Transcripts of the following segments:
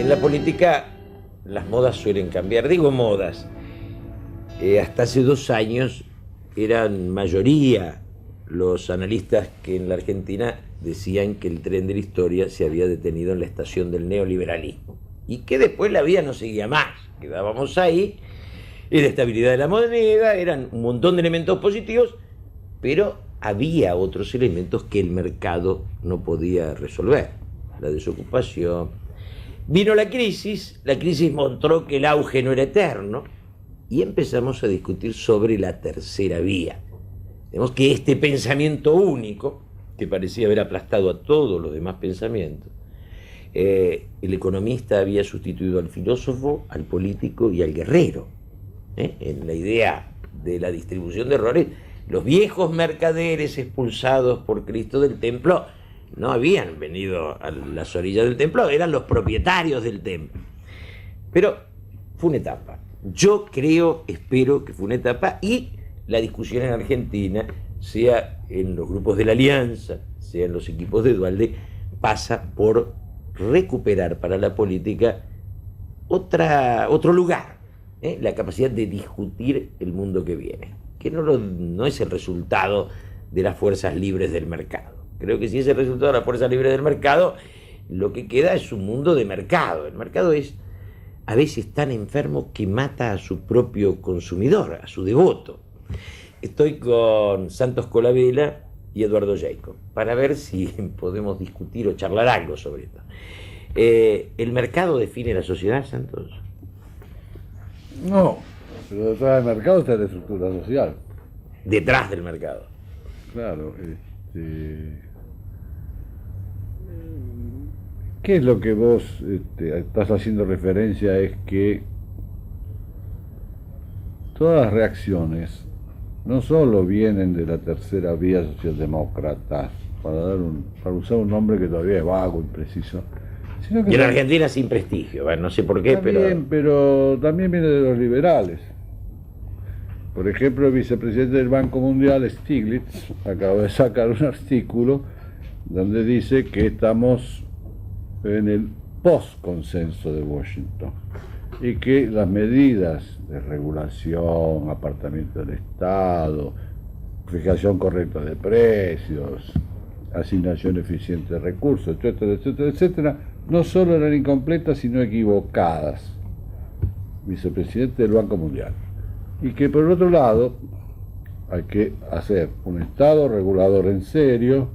En la política las modas suelen cambiar. Digo modas. Hasta hace 2 años eran mayoría los analistas que en la Argentina decían que el tren de la historia se había detenido en la estación del neoliberalismo y que después la vía no seguía más. Quedábamos ahí, era estabilidad de la moneda, eran un montón de elementos positivos, pero había otros elementos que el mercado no podía resolver. La desocupación. Vino la crisis mostró que el auge no era eterno y empezamos a discutir sobre la tercera vía. Vemos que este pensamiento único, que parecía haber aplastado a todos los demás pensamientos, el economista había sustituido al filósofo, al político y al guerrero. En la idea de la distribución de errores, los viejos mercaderes expulsados por Cristo del templo no habían venido a las orillas del templo, eran los propietarios del templo. Pero fue una etapa. Yo creo, espero que fue una etapa, y la discusión en Argentina, sea en los grupos de la Alianza, sea en los equipos de Duhalde, pasa por recuperar para la política otro lugar, la capacidad de discutir el mundo que viene, que no es el resultado de las fuerzas libres del mercado. Creo que si es el resultado de las fuerzas libres del mercado, lo que queda es un mundo de mercado. El mercado es a veces tan enfermo que mata a su propio consumidor, a su devoto. Estoy con Santos Colabela y Eduardo Jacob para ver si podemos discutir o charlar algo sobre esto. ¿El mercado define la sociedad, Santos? No, pero detrás del mercado está la estructura social. Detrás del mercado. Claro, ¿qué es lo que vos estás haciendo referencia? Es que todas las reacciones no solo vienen de la tercera vía socialdemócrata, para usar un nombre que todavía es vago, impreciso, sino que y en Argentina sin prestigio, bueno, no sé por qué, pero también viene de los liberales. Por ejemplo, el vicepresidente del Banco Mundial, Stiglitz, acaba de sacar un artículo donde dice que estamos en el post-consenso de Washington y que las medidas de regulación, apartamiento del Estado, fijación correcta de precios, asignación eficiente de recursos, etcétera, etcétera, etcétera, no solo eran incompletas, sino equivocadas. Vicepresidente del Banco Mundial. Y que por otro lado hay que hacer un Estado regulador en serio,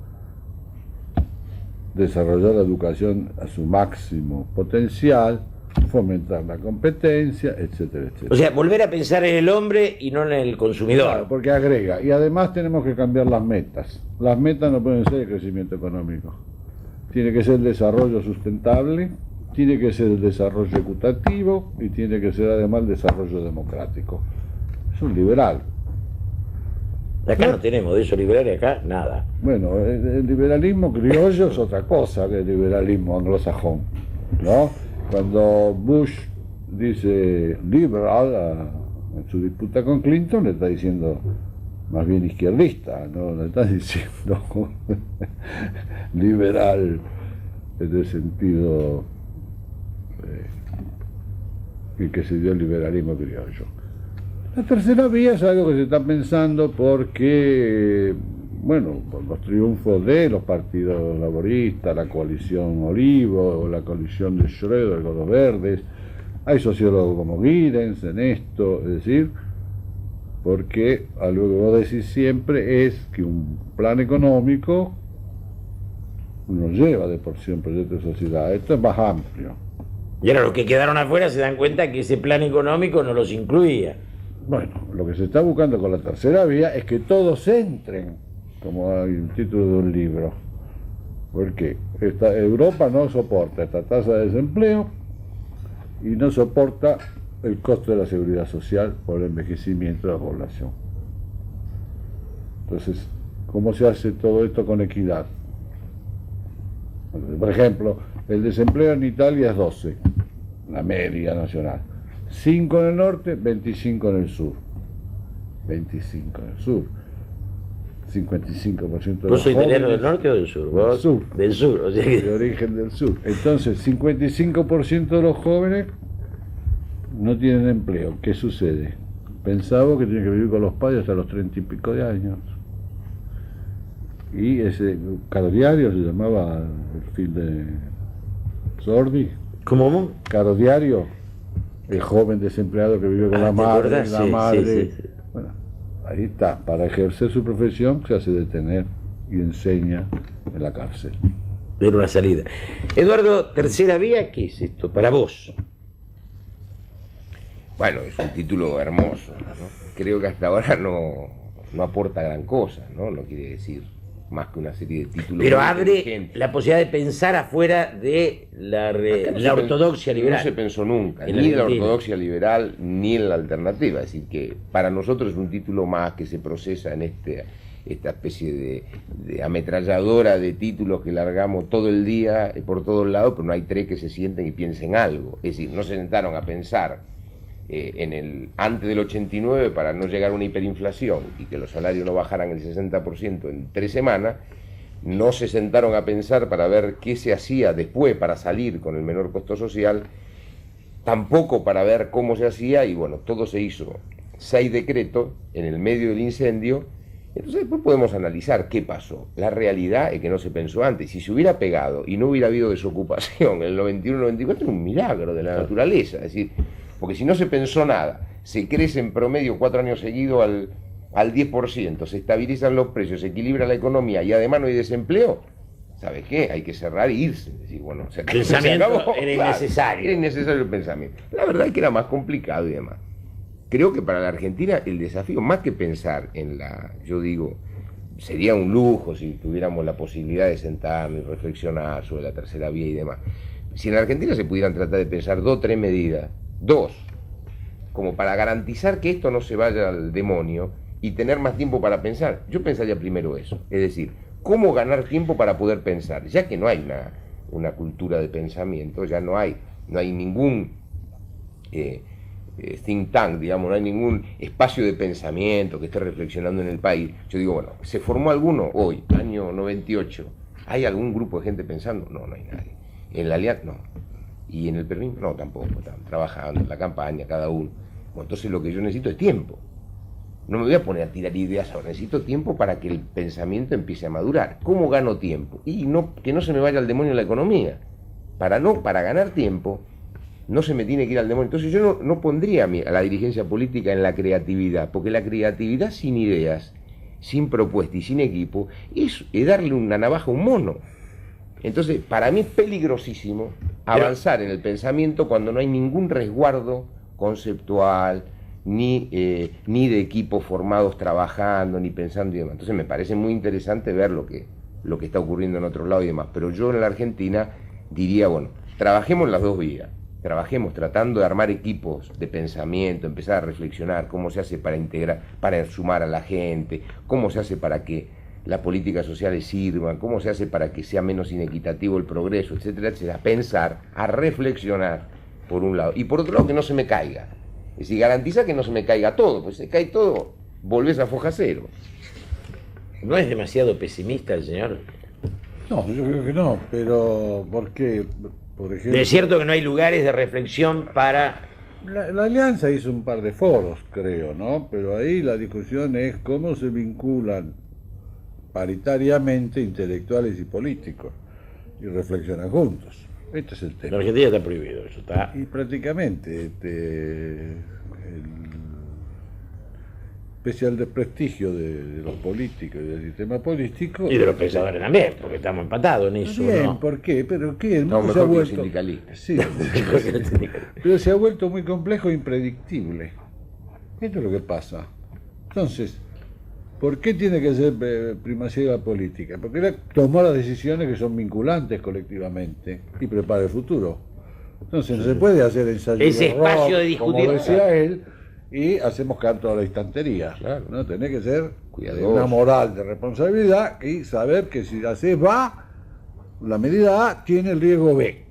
desarrollar la educación a su máximo potencial, fomentar la competencia, etcétera, etcétera. O sea, volver a pensar en el hombre y no en el consumidor. Claro, porque agrega. Y además tenemos que cambiar las metas. Las metas no pueden ser el crecimiento económico. Tiene que ser el desarrollo sustentable, tiene que ser el desarrollo equitativo y tiene que ser además el desarrollo democrático. Es un liberal. Acá no tenemos de eso liberal y acá nada. Bueno, el liberalismo criollo es otra cosa que el liberalismo anglosajón, ¿no? Cuando Bush dice liberal en su disputa con Clinton, le está diciendo más bien izquierdista, no le está diciendo liberal en el sentido en que se dio el liberalismo criollo. La tercera vía es algo que se está pensando porque, bueno, por los triunfos de los partidos laboristas, la coalición Olivo, la coalición de Schroeder con los verdes, hay sociólogos como Giddens en esto, es decir, porque algo que vos decís siempre es que un plan económico uno lleva de por sí un proyecto de sociedad, esto es más amplio. Y ahora los que quedaron afuera se dan cuenta que ese plan económico no los incluía. Bueno, lo que se está buscando con la tercera vía es que todos entren, como hay el título de un libro, porque Europa no soporta esta tasa de desempleo y no soporta el costo de la seguridad social por el envejecimiento de la población. Entonces, ¿cómo se hace todo esto con equidad? Por ejemplo, el desempleo en Italia es 12, la media nacional. 5 en el norte, 25 en el sur. 25 en el sur. 55% de ¿Vos los sois italiano del jóvenes norte o del sur? ¿Vos? del sur, Del sur, o sea que... de origen del sur. Entonces, 55% de los jóvenes no tienen empleo. ¿Qué sucede? Pensaba que tienen que vivir con los padres hasta los 30 y pico de años. Y ese Caro Diario se llamaba el film de Sordi. ¿Cómo? Caro Diario, el joven desempleado que vive con la ¿te madre, acordás? la Sí, madre. sí. Bueno, ahí está. Para ejercer su profesión se hace detener y enseña en la cárcel. Era una salida. Eduardo, tercera vía, ¿qué es esto para vos? Bueno, es un título hermoso, ¿no? Creo que hasta ahora no aporta gran cosa, ¿no? No quiere decir más que una serie de títulos. Pero muy abre inteligentes. la posibilidad de pensar afuera de la Acá la ortodoxia liberal. No se pensó nunca, En ni en la Argentina. ortodoxia liberal, ni en la alternativa. Es decir, que para nosotros es un título más que se procesa en esta especie de ametralladora de títulos que largamos todo el día por todos lados, pero no hay tres que se sienten y piensen algo. Es decir, no se sentaron a pensar antes del 89 para no llegar a una hiperinflación y que los salarios no bajaran el 60% en 3 semanas. No se sentaron a pensar para ver qué se hacía después para salir con el menor costo social, tampoco para ver cómo se hacía, y bueno, todo se hizo 6 decretos en el medio del incendio. Entonces después podemos analizar qué pasó. La realidad es que no se pensó antes. Si se hubiera pegado y no hubiera habido desocupación en el 91-94, era un milagro de la naturaleza. Es decir, porque si no se pensó nada, se crece en promedio 4 años seguidos al 10%, se estabilizan los precios, se equilibra la economía y además no hay desempleo, ¿sabes qué? Hay que cerrar e irse. Es decir, bueno, El pensamiento era innecesario. Era innecesario el pensamiento. La verdad es que era más complicado y demás. Creo que para la Argentina el desafío, más que pensar yo digo, sería un lujo si tuviéramos la posibilidad de sentarnos y reflexionar sobre la tercera vía y demás. Si en la Argentina se pudieran tratar de pensar 2 o 3 medidas, como para garantizar que esto no se vaya al demonio y tener más tiempo para pensar, yo pensaría primero eso. Es decir, cómo ganar tiempo para poder pensar, ya que no hay una cultura de pensamiento, ya no hay ningún think tank, digamos, no hay ningún espacio de pensamiento que esté reflexionando en el país. Yo digo, bueno, ¿se formó alguno hoy, año 98? ¿Hay algún grupo de gente pensando? No, no hay nadie. En la Alianza, no. Y en el peronismo, no, tampoco. Están trabajando en la campaña, cada uno. Bueno, entonces lo que yo necesito es tiempo. No me voy a poner a tirar ideas ahora. Necesito tiempo para que el pensamiento empiece a madurar. ¿Cómo gano tiempo? Y que no se me vaya al demonio la economía. Para ganar tiempo, no se me tiene que ir al demonio. Entonces yo no pondría a la dirigencia política en la creatividad, porque la creatividad sin ideas, sin propuesta y sin equipo, es darle una navaja a un mono. Entonces, para mí es peligrosísimo avanzar en el pensamiento cuando no hay ningún resguardo conceptual, ni de equipos formados trabajando, ni pensando y demás. Entonces me parece muy interesante ver lo que está ocurriendo en otro lado y demás. Pero yo en la Argentina diría, bueno, trabajemos en las 2 vías. Trabajemos tratando de armar equipos de pensamiento, empezar a reflexionar cómo se hace para integrar, para sumar a la gente, cómo se hace para que las políticas sociales sirvan, cómo se hace para que sea menos inequitativo el progreso, etcétera, etcétera. A pensar, a reflexionar, por un lado. Y por otro lado, que no se me caiga. Es decir, garantiza que no se me caiga todo, pues se cae todo, volvés a foja cero. ¿No es demasiado pesimista el señor? No, yo creo que no, pero ¿por qué? Por ejemplo, Es cierto que no hay lugares de reflexión para... la Alianza hizo un par de foros, creo, ¿no? Pero ahí la discusión es cómo se vinculan paritariamente intelectuales y políticos y reflexionan juntos. Este es el En tema. Argentina está prohibido, eso está... Y prácticamente, pese al desprestigio de los políticos y del sistema político... Y de los pensadores también, porque estamos empatados en eso, Bien, ¿no? ¿por qué? ¿Pero qué? El No, mundo se ha mejor que los vuelto... sindicalistas. Sí, pero se ha vuelto muy complejo e impredictible. Esto es lo que pasa. Entonces, ¿por qué tiene que ser primacía la política? Porque él tomó las decisiones que son vinculantes colectivamente y prepara el futuro. Entonces no se puede hacer ensayo Ese espacio rock, de discutir. como decía él, y hacemos canto a la estantería. Claro. ¿No? Tenés que ser de Cuidadoso. una moral de responsabilidad y saber que si haces va, la medida A tiene el riesgo B.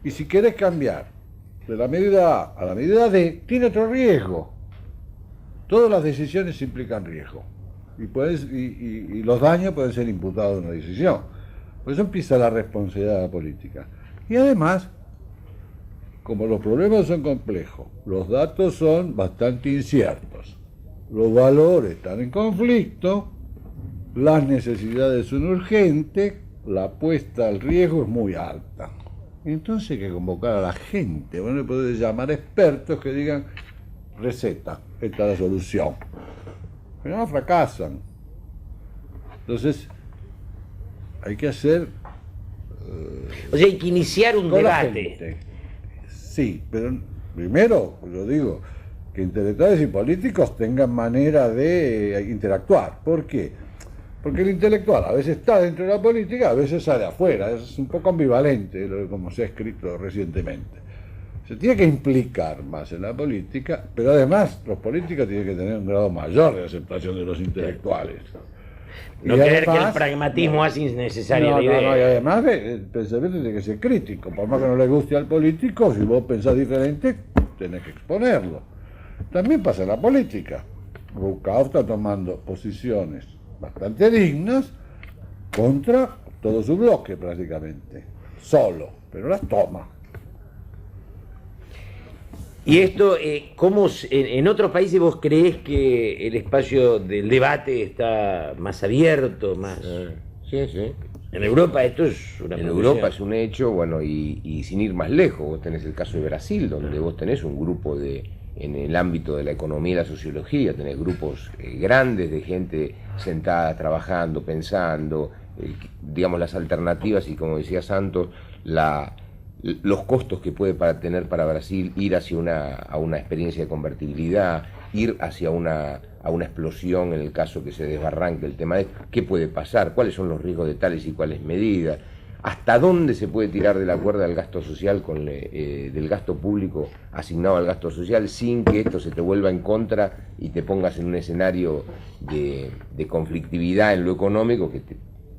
Y si querés cambiar de la medida A a la medida D, tiene otro riesgo. Todas las decisiones implican riesgo. y los daños pueden ser imputados en una decisión. Por eso empieza la responsabilidad política. Y además, como los problemas son complejos, los datos son bastante inciertos, los valores están en conflicto, las necesidades son urgentes, la apuesta al riesgo es muy alta. Entonces hay que convocar a la gente, bueno, le puede llamar expertos que digan, receta, esta es la solución. Pero no fracasan. Entonces, hay que hacer... O sea, hay que iniciar un debate. Sí, pero primero, yo digo, que intelectuales y políticos tengan manera de interactuar. ¿Por qué? Porque el intelectual a veces está dentro de la política, a veces sale afuera. Es un poco ambivalente, como se ha escrito recientemente. Se tiene que implicar más en la política, pero además los políticos tienen que tener un grado mayor de aceptación de los intelectuales. No creer que el pragmatismo hace innecesaria la idea. Y además el pensamiento tiene que ser crítico. Por más que no le guste al político, si vos pensás diferente, tenés que exponerlo. También pasa en la política. Ruccao está tomando posiciones bastante dignas contra todo su bloque prácticamente. Solo, pero las toma. Y esto, ¿cómo en otros países vos creés que el espacio del debate está más abierto, más...? Sí, sí. En Europa esto es una En Europa es un hecho, bueno, y sin ir más lejos, vos tenés el caso de Brasil, donde vos tenés un grupo en el ámbito de la economía y la sociología, tenés grupos grandes de gente sentada, trabajando, pensando, digamos, las alternativas y, como decía Santos, los costos que puede tener para Brasil ir hacia una experiencia de convertibilidad, ir hacia una explosión en el caso que se desbarranque el tema de qué puede pasar, cuáles son los riesgos de tales y cuáles medidas, hasta dónde se puede tirar de la cuerda del gasto social, del gasto público asignado al gasto social, sin que esto se te vuelva en contra y te pongas en un escenario de conflictividad en lo económico que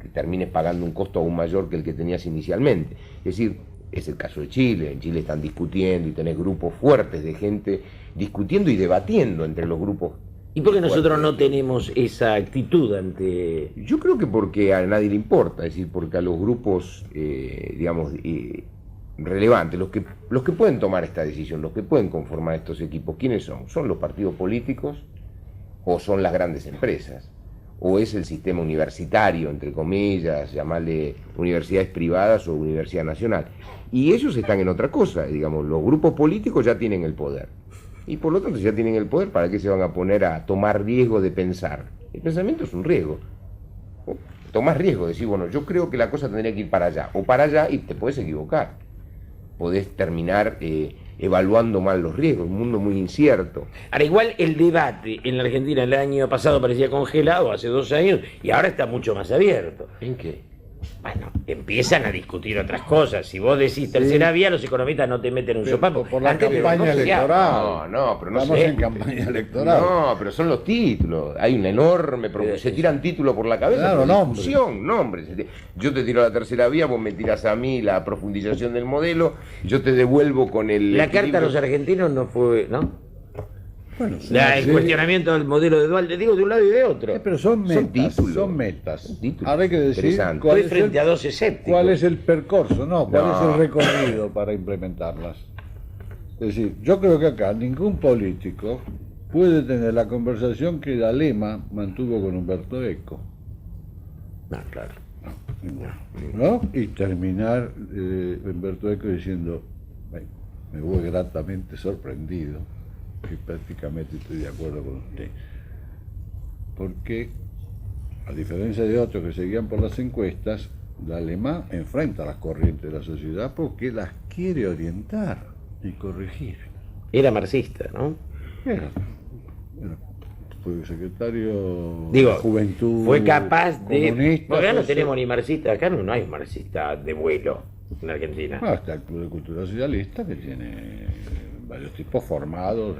termines pagando un costo aún mayor que el que tenías inicialmente. Es decir, es el caso de Chile. En Chile están discutiendo y tenés grupos fuertes de gente discutiendo y debatiendo entre los grupos. ¿Y por qué nosotros no tenemos esa actitud ante...? Yo creo que porque a nadie le importa, es decir, porque a los grupos, digamos, relevantes, los que pueden tomar esta decisión, los que pueden conformar estos equipos, ¿quiénes son? ¿Son los partidos políticos o son las grandes empresas? ¿O es el sistema universitario, entre comillas, llamarle universidades privadas o universidad nacional? Y ellos están en otra cosa, digamos, los grupos políticos ya tienen el poder. Y por lo tanto, si ya tienen el poder, ¿para qué se van a poner a tomar riesgo de pensar? El pensamiento es un riesgo. Tomás riesgo, decir, bueno, yo creo que la cosa tendría que ir para allá, y te puedes equivocar. Podés terminar evaluando mal los riesgos, un mundo muy incierto. Ahora, igual el debate en la Argentina el año pasado parecía congelado, hace 2 años, y ahora está mucho más abierto. ¿En qué? Bueno, empiezan a discutir otras cosas. Si vos decís tercera vía, los economistas no te meten un sopapo. Por la campaña electoral. No, pero no estamos sé. en campaña electoral. No, pero son los títulos. Hay una enorme... Se tiran títulos por la cabeza. Claro, nombres. Yo te tiro la tercera vía, vos me tirás a mí la profundización del modelo, yo te devuelvo con el... La carta a los argentinos no fue, ¿no? Bueno, El cuestionamiento del modelo de Dualde, digo, de un lado y de otro. Pero son metas. Son títulos. Ahora hay que decir Estoy frente a dos escépticos. cuál es el percorso, cuál es el recorrido para implementarlas. Es decir, yo creo que acá ningún político puede tener la conversación que D'Alema mantuvo con Umberto Eco. No, claro. ¿No? Y terminar Umberto Eco diciendo, me voy gratamente sorprendido, que prácticamente estoy de acuerdo con usted. Porque, a diferencia de otros que seguían por las encuestas, D'Alema enfrenta las corrientes de la sociedad porque las quiere orientar y corregir. Era marxista, ¿no? Fue secretario de Juventud. Fue capaz de... comunista, Porque acá no tenemos ni marxista, acá no hay marxista de vuelo en Argentina. Está el Club de Cultura Socialista, que tiene varios tipos formados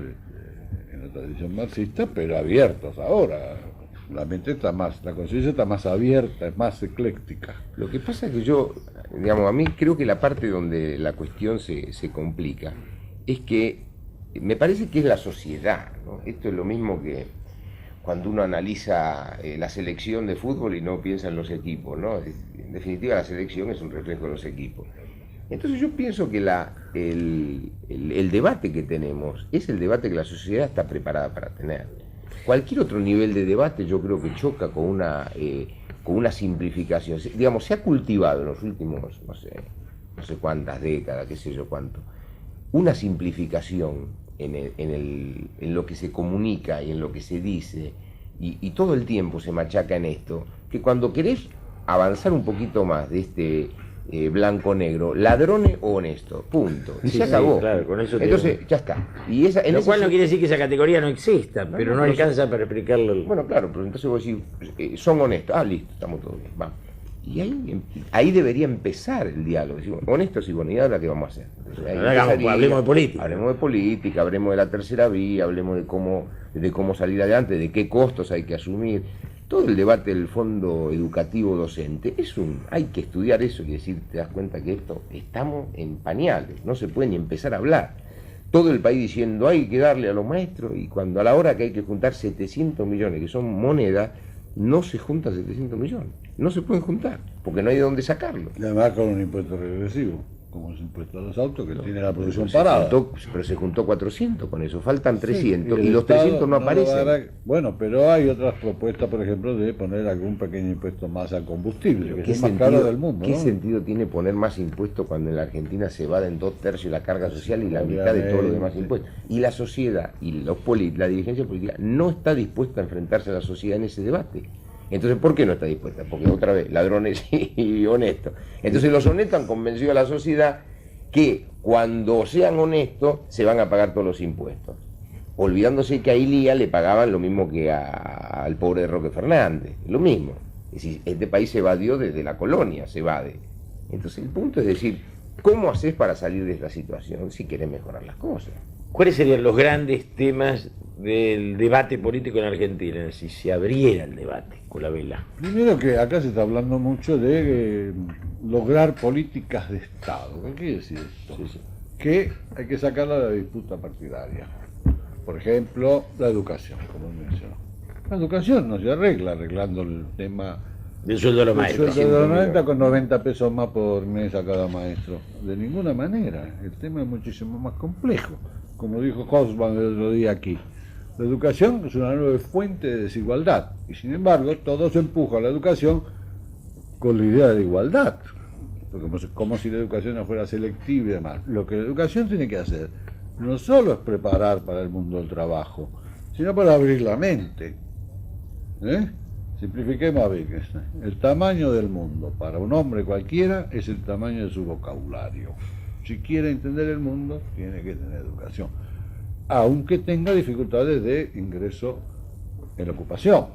en la tradición marxista, pero abiertos ahora. La mente está más, la conciencia está más abierta, es más ecléctica. Lo que pasa es que yo, digamos, a mí creo que la parte donde la cuestión se complica es que me parece que es la sociedad, ¿no? Esto es lo mismo que cuando uno analiza la selección de fútbol y no piensa en los equipos, ¿no? En definitiva, la selección es un reflejo de los equipos. Entonces yo pienso que el debate que tenemos es el debate que la sociedad está preparada para tener. Cualquier otro nivel de debate yo creo que choca con una simplificación. Digamos, se ha cultivado en los últimos, no sé cuántas décadas, qué sé yo cuánto, una simplificación en lo que se comunica y en lo que se dice, y todo el tiempo se machaca en esto, que cuando querés avanzar un poquito más de este blanco-negro, ladrones o honestos, punto. Y Sí, se acabó. sí, claro, con eso entonces, ya está. Y lo cual no quiere decir que esa categoría no exista, pero no alcanza para explicarlo. Bueno, claro, pero entonces vos decís, son honestos. Ah, listo, estamos todos bien, vamos. Y ahí debería empezar el diálogo. Decimos, honestos y bueno, ¿y ahora qué vamos a hacer? Entonces, Hablemos de política. Hablemos de política, hablemos de la tercera vía, hablemos de cómo salir adelante, de qué costos hay que asumir. Todo el debate del fondo educativo docente hay que estudiar eso y decir, te das cuenta que estamos en pañales, no se puede ni empezar a hablar. Todo el país diciendo hay que darle a los maestros, y cuando a la hora que hay que juntar 700 millones, que son moneda, no se juntan 700 millones, no se pueden juntar, porque no hay de dónde sacarlo. Y además con un impuesto regresivo, como es el impuesto a los autos, que tiene la producción parada. Pero se juntó 400 con eso, faltan 300, sí, y los Estado 300 no aparecen. Bueno, pero hay otras propuestas, por ejemplo, de poner algún pequeño impuesto más al combustible, que ¿Qué es el más caro del mundo, ¿Qué ¿no? sentido tiene poner más impuestos cuando en la Argentina se va en 2/3 la carga social y la mitad de todos los demás impuestos? Y la sociedad y la dirigencia política no está dispuesta a enfrentarse a la sociedad en ese debate. Entonces, ¿por qué no está dispuesta? Porque otra vez, ladrones y honestos. Entonces los honestos han convencido a la sociedad que cuando sean honestos se van a pagar todos los impuestos, olvidándose que a Ilía le pagaban lo mismo que al pobre Roque Fernández, lo mismo. Es decir, este país se evadió desde la colonia, se evade. Entonces el punto es decir, ¿cómo haces para salir de esta situación si querés mejorar las cosas? ¿Cuáles serían los grandes temas del debate político en Argentina, si se abriera el debate con la vela? Primero que acá se está hablando mucho de lograr políticas de Estado. ¿Qué quiere decir esto? Sí, sí. Que hay que sacarla de la disputa partidaria. Por ejemplo, la educación, como mencionó. La educación no se arregla arreglando el tema Del sueldo de los del maestros. sueldo de los 90 con 90 pesos más por mes a cada maestro. De ninguna manera. El tema es muchísimo más complejo. Como dijo Hobsbawm el otro día aquí. La educación es una nueva fuente de desigualdad y sin embargo todo se empuja a la educación con la idea de igualdad, como si la educación no fuera selectiva y demás. Lo que la educación tiene que hacer no solo es preparar para el mundo del trabajo, sino para abrir la mente. Simplifiquemos a ver, el tamaño del mundo para un hombre cualquiera es el tamaño de su vocabulario. Si quiere entender el mundo, tiene que tener educación, aunque tenga dificultades de ingreso en la ocupación.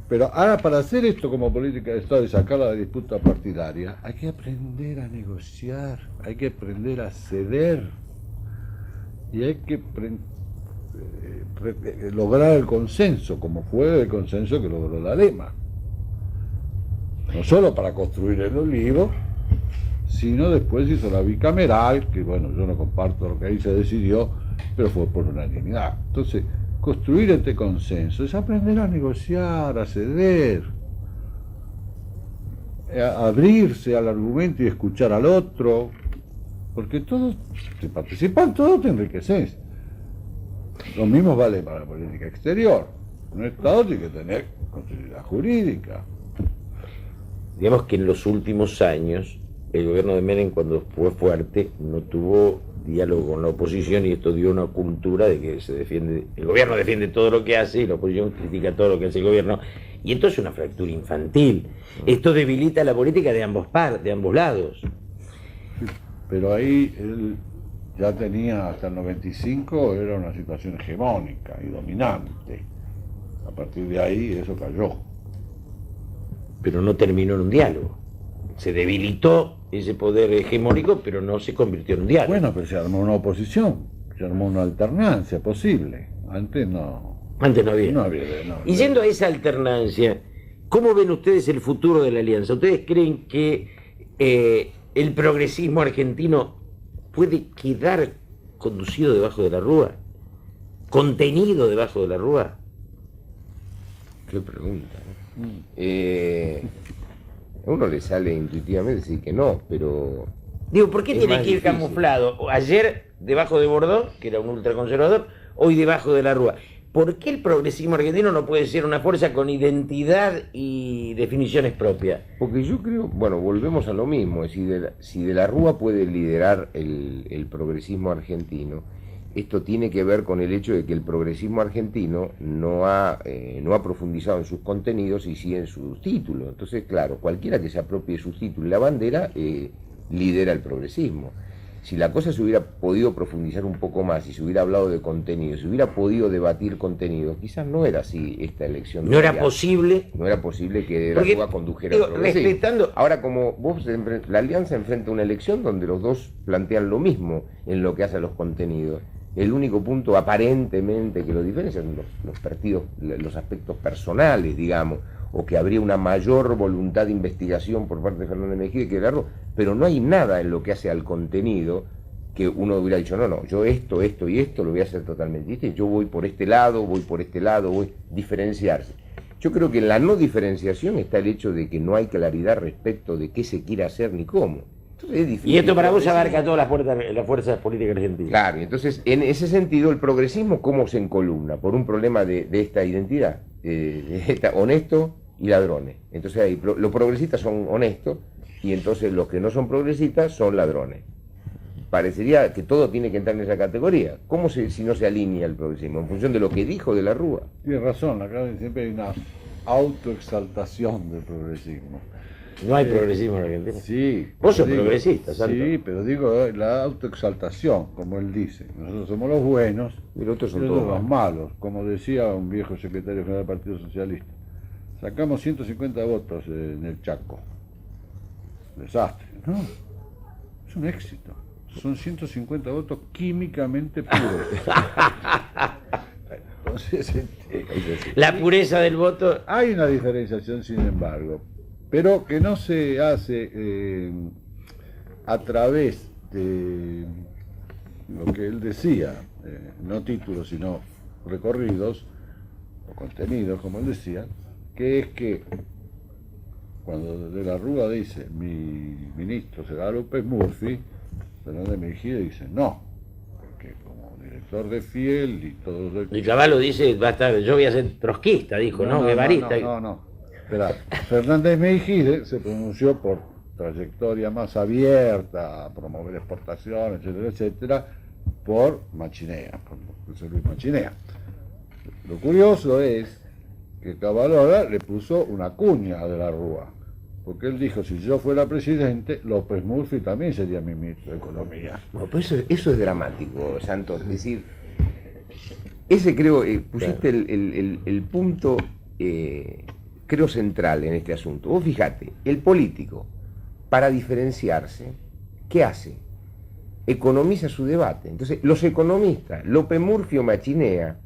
Pero ahora, para hacer esto como política de Estado y sacar la disputa partidaria, hay que aprender a negociar, hay que aprender a ceder y hay que lograr el consenso, como fue el consenso que logró la Lema. No solo para construir el olivo, sino después hizo la bicameral, que bueno, yo no comparto lo que ahí se decidió, pero fue por unanimidad. Entonces, construir este consenso es aprender a negociar, a ceder, a abrirse al argumento y escuchar al otro, porque todos, si participan, todos te enriqueces. Lo mismo vale para la política exterior. Un Estado tiene que tener continuidad jurídica. Digamos que en los últimos años el gobierno de Menem, cuando fue fuerte, no tuvo diálogo con la oposición y esto dio una cultura de que se defiende, el gobierno defiende todo lo que hace y la oposición critica todo lo que hace el gobierno, y entonces una fractura infantil. Esto debilita la política de ambos lados. Pero ahí él ya tenía, hasta el 95, era una situación hegemónica y dominante. A partir de ahí eso cayó. Pero no terminó en un diálogo. Se debilitó ese poder hegemónico, pero no se convirtió en un diálogo. Bueno, pero se armó una oposición, se armó una alternancia posible. Antes no. Antes no había. No había. Y yendo a esa alternancia, ¿cómo ven ustedes el futuro de la alianza? ¿Ustedes creen que el progresismo argentino puede quedar conducido debajo de la rúa? ¿Contenido debajo de la rúa? Qué pregunta, ¿no? A uno le sale intuitivamente decir que no, pero... Digo, ¿por qué es tiene más que ir difícil. camuflado? Ayer debajo de Bordón, que era un ultraconservador, hoy debajo de la Rúa. ¿Por qué el progresismo argentino no puede ser una fuerza con identidad y definiciones propias? Porque yo creo, bueno, volvemos a lo mismo, es decir, si de la Rúa puede liderar el progresismo argentino, esto tiene que ver con el hecho de que el progresismo argentino no ha profundizado en sus contenidos y sí en sus títulos. Entonces, claro, cualquiera que se apropie de sus títulos y la bandera lidera el progresismo. Si la cosa se hubiera podido profundizar un poco más, si se hubiera hablado de contenido, si hubiera podido debatir contenido, quizás no era así esta elección. No era posible. No era posible que de la Porque, Rúa condujera digo, el progresismo. respetando... Ahora, como la Alianza enfrenta una elección donde los dos plantean lo mismo en lo que hace a los contenidos, el único punto aparentemente que lo diferencia son los partidos, los aspectos personales, digamos, o que habría una mayor voluntad de investigación por parte de Fernández Mejía que de la Rúa, pero no hay nada en lo que hace al contenido que uno hubiera dicho, no, yo esto y esto lo voy a hacer totalmente distinto, yo voy por este lado, voy a diferenciarse. Yo creo que en la no diferenciación está el hecho de que no hay claridad respecto de qué se quiere hacer ni cómo. Entonces es difícil. Y esto para vos abarca todas las fuerzas políticas argentinas. Claro, y entonces en ese sentido el progresismo, ¿cómo se encolumna? Por un problema de esta identidad, honesto y ladrones. Entonces ahí, los progresistas son honestos y entonces los que no son progresistas son ladrones. Parecería que todo tiene que entrar en esa categoría. ¿Cómo si no se alinea el progresismo? En función de lo que dijo de la Rúa. Tienes razón, acá siempre hay una autoexaltación del progresismo. No hay progresismo en Argentina. Sí. Vos sos digo, progresista, Santo. Sí, pero digo la autoexaltación, como él dice. Nosotros somos los buenos Y los otros son ellos todos los malos. Como decía un viejo secretario general del Partido Socialista. Sacamos 150 votos en el Chaco. Desastre. No, es un éxito. Son 150 votos químicamente puros. Entonces, La pureza del voto. hay una diferenciación, sin embargo, pero que no se hace a través de lo que él decía, no títulos, sino recorridos o contenidos, como él decía, que es que cuando de la Rúa dice mi ministro será López Murphy, Fernández Mejía dice no, porque como director de Fiel y todos los... Y Cavallo dice, va a estar, yo voy a ser trotskista, dijo, ¿no? Guevarista. No. Esperá. Fernández Mejía se pronunció por trayectoria más abierta, a promover exportaciones, etcétera, etcétera, por Machinea, por José Luis Machinea. Lo curioso es que Cavallo le puso una cuña de la Rúa, porque él dijo, si yo fuera presidente, López Murphy también sería mi ministro de Economía. No, pero eso es dramático, Santos. Es decir, ese creo, pusiste el punto, creo, central en este asunto. Vos fijate, el político, para diferenciarse, ¿qué hace? Economiza su debate. Entonces, los economistas, López Murphy o Machinea,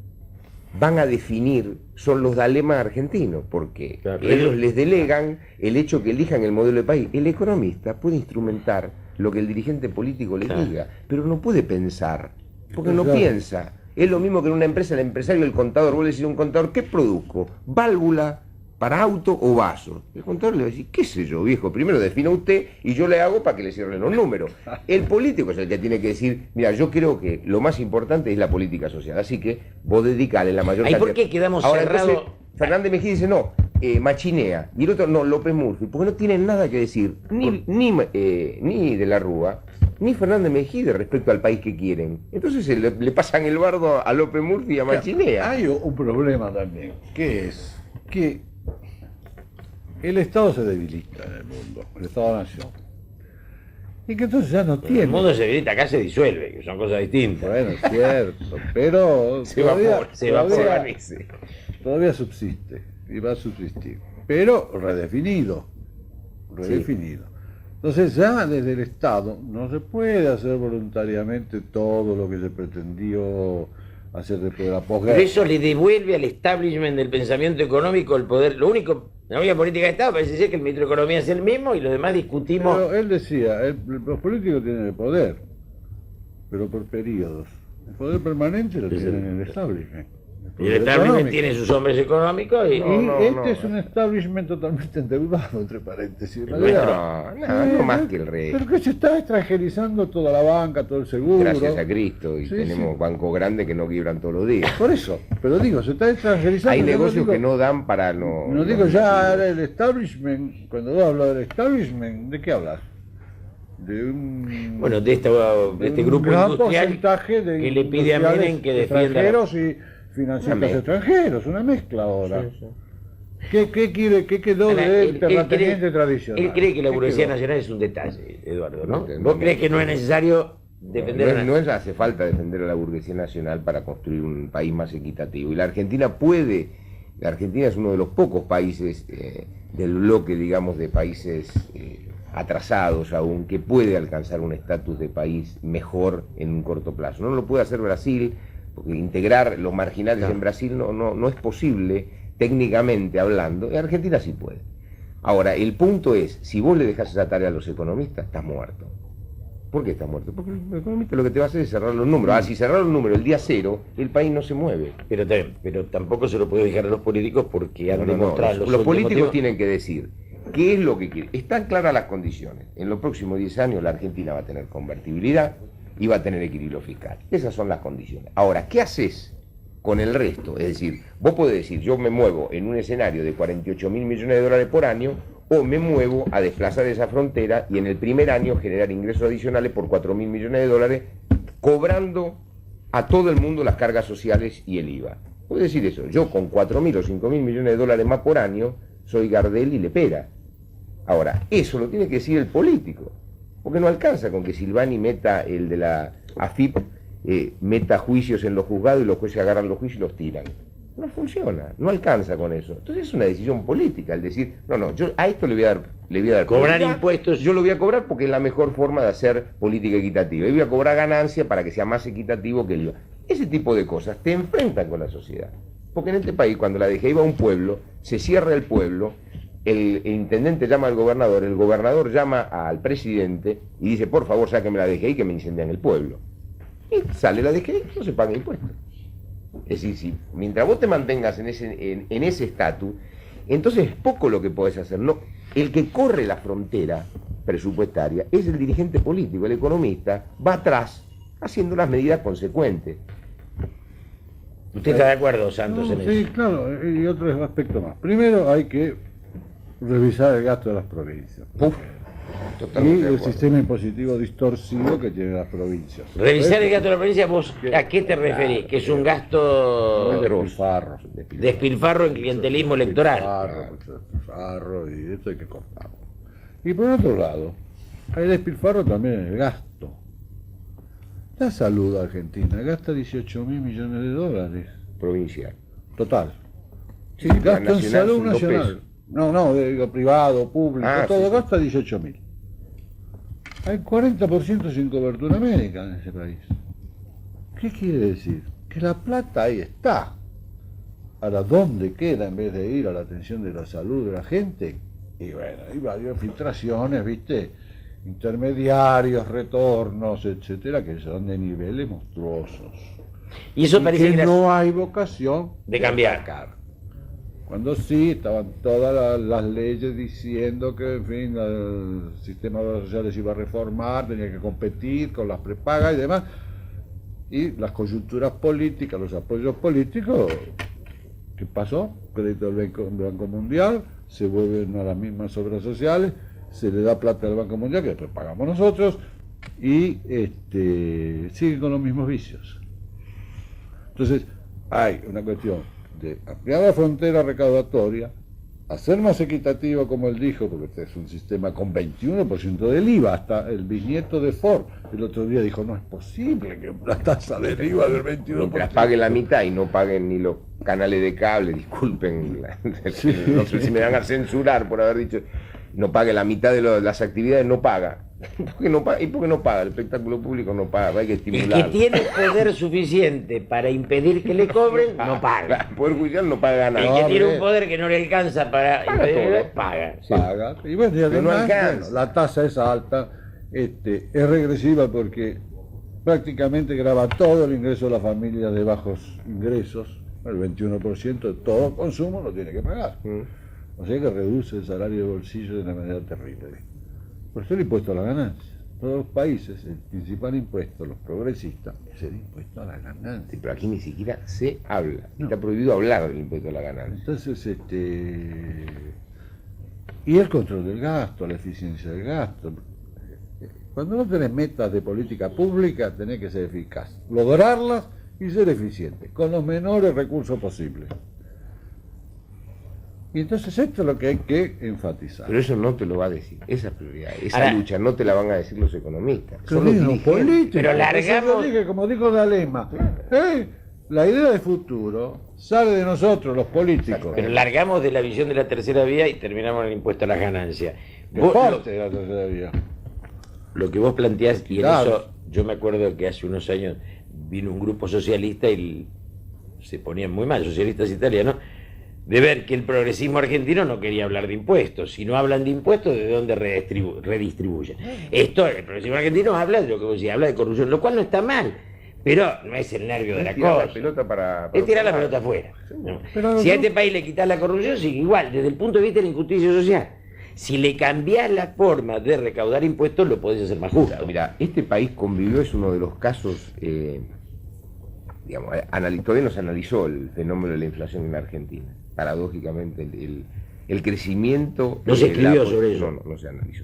van a definir, son los dalemas argentinos, porque claro, ellos les delegan el hecho que elijan el modelo de país. El economista puede instrumentar lo que el dirigente político le diga, pero no puede pensar, porque no piensa. Es lo mismo que en una empresa, el empresario, el contador, vos le decís a un contador, ¿qué produzco? ¿Válvula para auto o vaso? El contador le va a decir, qué sé yo, viejo, primero defina usted y yo le hago para que le cierren los números. El político es el que tiene que decir, mira, yo creo que lo más importante es la política social, así que vos dedicale la mayor ¿Y cantidad. por qué quedamos Ahora, cerrados? entonces, Fernández Mejía dice, no, Machinea, y el otro, no, López Murphy, porque no tienen nada que decir, ni de la Rúa, ni Fernández Mejía respecto al país que quieren. Entonces le pasan el bardo a López Murphy y a Machinea. Hay un problema también, que es que el Estado se debilita en el mundo, el Estado-Nación. Y que entonces ya no tiene... El mundo se debilita, acá se disuelve, que son cosas distintas. Bueno, es cierto, pero Se evapora. todavía subsiste y va a subsistir, pero redefinido. Entonces ya desde el Estado no se puede hacer voluntariamente todo lo que se pretendió hacer después de la posguerra. Pero eso le devuelve al establishment del pensamiento económico el poder. La única política de Estado parece ser que el ministro de Economía es el mismo y los demás discutimos. Pero él decía, los políticos tienen el poder, pero por periodos. El poder permanente lo tienen en el establishment. Y el establishment tiene sus hombres económicos y... Es un establishment totalmente endeudado, entre paréntesis. No más que el rey. Pero que se está extranjerizando toda la banca, todo el seguro. Gracias a Cristo, y tenemos bancos grandes que no quiebran todos los días. Por eso, pero digo, se está extranjerizando. Hay negocios que no dan para no... No digo ya el establishment, cuando vos hablas del establishment, ¿de qué hablas? Bueno, de este grupo gran industrial porcentaje de que le pide a Menem que defienda... extranjeros y financistas extranjeros, una mezcla ahora. Sí. ¿Qué quedó del terrateniente tradicional? Él cree que la burguesía nacional es un detalle, Eduardo, ¿no? ¿Vos crees que no es necesario defender no hace falta defender a la burguesía nacional para construir un país más equitativo? Y la Argentina es uno de los pocos países del bloque, digamos, de países atrasados aún, que puede alcanzar un estatus de país mejor en un corto plazo. No lo puede hacer Brasil, porque integrar los marginales en Brasil no es posible, técnicamente hablando. En Argentina sí puede. Ahora, el punto es, si vos le dejás esa tarea a los economistas, estás muerto. ¿Por qué estás muerto? Porque el economista lo que te va a hacer es cerrar los números. Si cerrar los números el día cero, el país no se mueve. Pero tampoco se lo puede dejar a los políticos porque han demostrado... Los políticos tienen que decir qué es lo que quieren. Están claras las condiciones. En los próximos 10 años la Argentina va a tener convertibilidad y va a tener equilibrio fiscal. Esas son las condiciones. Ahora, ¿qué haces con el resto? Es decir, vos podés decir, yo me muevo en un escenario de 48.000 millones de dólares por año, o me muevo a desplazar esa frontera y en el primer año generar ingresos adicionales por 4.000 millones de dólares, cobrando a todo el mundo las cargas sociales y el IVA. Podés decir eso, yo con 4.000 o 5.000 millones de dólares más por año, soy Gardel y Lepera. Ahora, eso lo tiene que decir el político. Porque no alcanza con que Silvani meta, el de la AFIP, meta juicios en los juzgados y los jueces agarran los juicios y los tiran. No funciona, no alcanza con eso. Entonces es una decisión política, el decir, yo a esto le voy a dar cobrar impuestos. Yo lo voy a cobrar porque es la mejor forma de hacer política equitativa. Y voy a cobrar ganancia para que sea más equitativo que el IVA. Ese tipo de cosas te enfrentan con la sociedad. Porque en este país, cuando la DGI va a un pueblo, se cierra el pueblo, el intendente llama al gobernador, el gobernador llama al presidente y dice, por favor, sáqueme la DGI que me incendian el pueblo. Y sale la DGI, no se paga impuestos. Es decir, si mientras vos te mantengas en ese estatus, entonces es poco lo que podés hacer. No, el que corre la frontera presupuestaria es el dirigente político, el economista, va atrás haciendo las medidas consecuentes. ¿Usted está de acuerdo, Santos, en eso? Sí, claro, y otro aspecto más. Primero hay que revisar el gasto de las provincias. Y el sistema impositivo distorsivo que tienen las provincias. Revisar el gasto de la provincia, ¿vos a qué te referís? ¿Que es un gasto despilfarro en clientelismo electoral? Despilfarro, y esto hay que cortarlo. Y por otro lado, hay despilfarro también en el gasto. La salud argentina gasta 18.000 millones de dólares. Provincial. Total. Sí, gasto en salud nacional. No, digo privado, público, todo gasta 18.000. Hay 40% sin cobertura médica en ese país. ¿Qué quiere decir? Que la plata ahí está. Ahora, ¿dónde queda en vez de ir a la atención de la salud de la gente? Y bueno, hay varias filtraciones, ¿viste? Intermediarios, retornos, etcétera, que son de niveles monstruosos. Y eso parece que no hay vocación de cambiar. Cuando sí, estaban todas las leyes diciendo que, en fin, el sistema de obras sociales iba a reformar, tenía que competir con las prepagas y demás. Y las coyunturas políticas, los apoyos políticos, ¿qué pasó? Crédito del Banco Mundial, se vuelven a las mismas obras sociales, se le da plata al Banco Mundial, que después pagamos nosotros, y siguen con los mismos vicios. Entonces, hay una cuestión de ampliar la frontera recaudatoria, hacer más equitativo, como él dijo, porque este es un sistema con 21% del IVA, hasta el bisnieto de Ford el otro día dijo, no es posible que la tasa del IVA del 22%. Mientras paguen la mitad y no paguen ni los canales de cable, disculpen, no sé si me van a censurar por haber dicho, no pague la mitad de las actividades, no paga. ¿Y por qué no paga? El espectáculo público no paga, hay que estimular. El que tiene poder suficiente para impedir que le cobren, no paga. El Poder Judicial no paga nada. El que tiene un poder que no le alcanza para impedir, paga. Sí. Paga. Y bueno, y además, la tasa es alta, es regresiva porque prácticamente graba todo el ingreso de las familias de bajos ingresos el 21% de todo consumo lo tiene que pagar. O sea que reduce el salario de bolsillo de una manera terrible. Por eso el impuesto a la ganancia. Todos los países, el principal impuesto, los progresistas, es el impuesto a la ganancia. Sí, pero aquí ni siquiera se habla. No. Está prohibido hablar del impuesto a la ganancia. Entonces, y el control del gasto, la eficiencia del gasto. Cuando no tenés metas de política pública, tenés que ser eficaz, lograrlas y ser eficiente, con los menores recursos posibles. Y entonces esto es lo que hay que enfatizar. Pero eso no te lo va a decir. Esa prioridad, esa Ahora, lucha no te la van a decir los economistas. Pero Son los digo, dirigentes. políticos, Pero largamos- eso dije, como dijo D'Alema, la idea de futuro sale de nosotros, los políticos. Pero largamos de la visión de la tercera vía y terminamos en el impuesto a las ganancias. Que Vos, parte de la tercera vía. lo que vos planteás, y en Claro. eso yo me acuerdo que hace unos años vino un grupo socialista y se ponían muy mal, socialistas italianos, de ver que el progresismo argentino no quería hablar de impuestos. Si no hablan de impuestos, ¿de dónde redistribuyen? Esto, el progresismo argentino habla de lo que vos decís, habla de corrupción, lo cual no está mal, pero no es el nervio de la Tirar cosa. la pelota para Es tirar la otro pelota lado. afuera. ¿no? Pero Si a no- este país le quitas la corrupción, sigue igual, desde el punto de vista de la injusticia social. Si le cambiás la forma de recaudar impuestos, lo podés hacer más justo. Mira, este país convivió, es uno de los casos, digamos, todavía no se analizó el fenómeno de la inflación en la Argentina. Paradójicamente, el crecimiento... No se escribió la- sobre eso. No se analizó.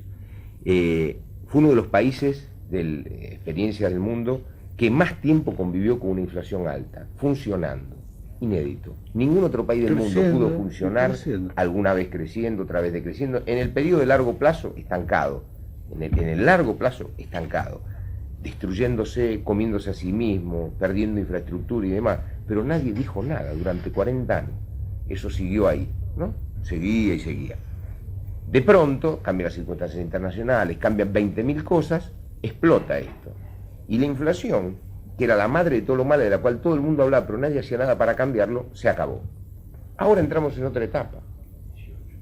Fue uno de los países de experiencia del mundo que más tiempo convivió con una inflación alta, funcionando. Inédito. Ningún otro país del mundo Creciendo, pudo funcionar, creciendo. alguna vez creciendo, otra vez decreciendo. En el periodo de largo plazo, estancado. En el largo plazo, estancado. Destruyéndose, comiéndose a sí mismo, perdiendo infraestructura y demás. Pero nadie dijo nada durante 40 años. Eso siguió ahí, ¿no? Seguía y seguía. De pronto, cambian las circunstancias internacionales, cambian 20.000 cosas, explota esto. Y la inflación, que era la madre de todo lo malo, de la cual todo el mundo hablaba, pero nadie hacía nada para cambiarlo, se acabó. Ahora entramos en otra etapa.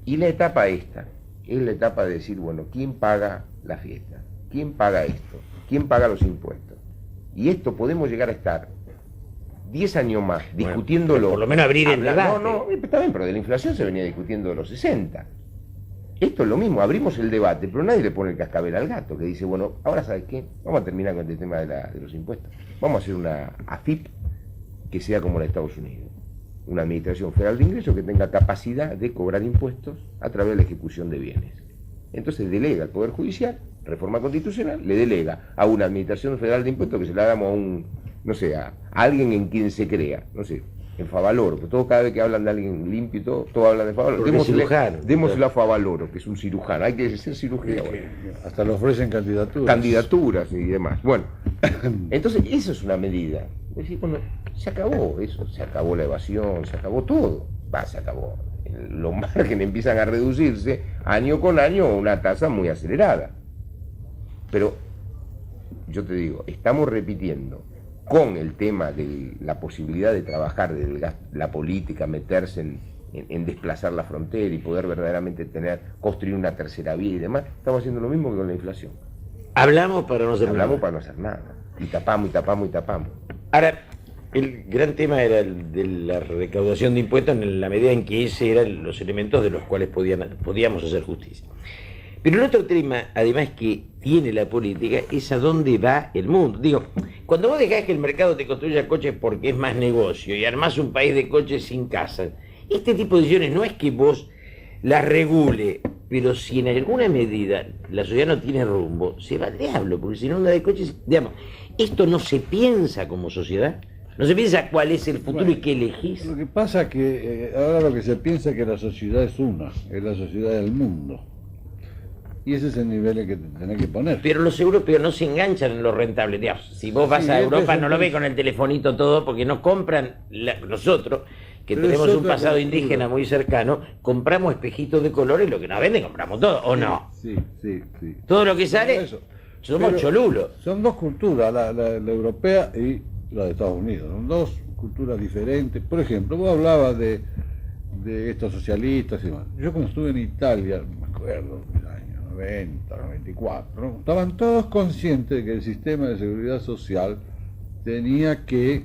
Y la etapa esta, es la etapa de decir, bueno, ¿quién paga la fiesta? ¿Quién paga esto? ¿Quién paga los impuestos? Y esto podemos llegar a estar 10 años más Bueno, discutiéndolo. por lo menos abrir el debate. No, está bien, pero de la inflación se venía discutiendo de los 60. Esto es lo mismo, abrimos el debate, pero nadie le pone el cascabel al gato, que dice, bueno, ahora ¿sabes qué? Vamos a terminar con este tema de los impuestos. Vamos a hacer una AFIP que sea como la de Estados Unidos. Una Administración Federal de Ingresos que tenga capacidad de cobrar impuestos a través de la ejecución de bienes. Entonces delega al Poder Judicial, reforma constitucional, le delega a una Administración Federal de Impuestos que se la damos a un, no sé, a alguien en quien se crea, no sé, en Favaloro, porque todo cada vez que hablan de alguien limpio y todo hablan de Favaloro. Porque es cirujano. Démosle a Favaloro, que es un cirujano, hay que ser cirujano. Hasta le ofrecen candidaturas. Candidaturas y demás. Bueno, entonces eso es una medida. Es decir, bueno, se acabó eso, se acabó la evasión, se acabó todo. Se acabó. Los márgenes empiezan a reducirse año con año a una tasa muy acelerada. Pero yo te digo, estamos repitiendo con el tema de la posibilidad de trabajar desde la política, meterse en desplazar la frontera y poder verdaderamente construir una tercera vía y demás, estamos haciendo lo mismo que con la inflación. Hablamos para no hacer Hablamos nada. para no hacer nada. Y tapamos, y tapamos, y tapamos. Ahora, el gran tema era el de la recaudación de impuestos en la medida en que ese eran los elementos de los cuales podíamos hacer justicia. Pero el otro tema, además que tiene la política, es a dónde va el mundo. Digo, cuando vos dejás que el mercado te construya coches porque es más negocio y armás un país de coches sin casa, este tipo de decisiones no es que vos las regule, pero si en alguna medida la sociedad no tiene rumbo, se va al diablo, porque si no anda de coches, digamos, esto no se piensa como sociedad, no se piensa cuál es el futuro y qué elegís. Lo que pasa es que ahora lo que se piensa es que la sociedad es una, es la sociedad del mundo. Y ese es el nivel en que te tenés que poner. Pero los europeos no se enganchan en lo rentable. Digamos, si vos vas Sí, a es Europa eso, no lo ves es. con el telefonito todo porque no compran, nosotros que Pero tenemos es un otra pasado cultura. indígena muy cercano, compramos espejitos de colores, lo que nos venden compramos todo, ¿o no? Sí, sí, sí. Todo lo que sale, Eso. somos Pero cholulos. Son dos culturas, la europea y la de Estados Unidos. Son dos culturas diferentes. Por ejemplo, vos hablabas de estos socialistas y demás. Yo cuando estuve en Italia, me acuerdo, en el año 90, 94, ¿no? Estaban todos conscientes de que el sistema de seguridad social tenía que,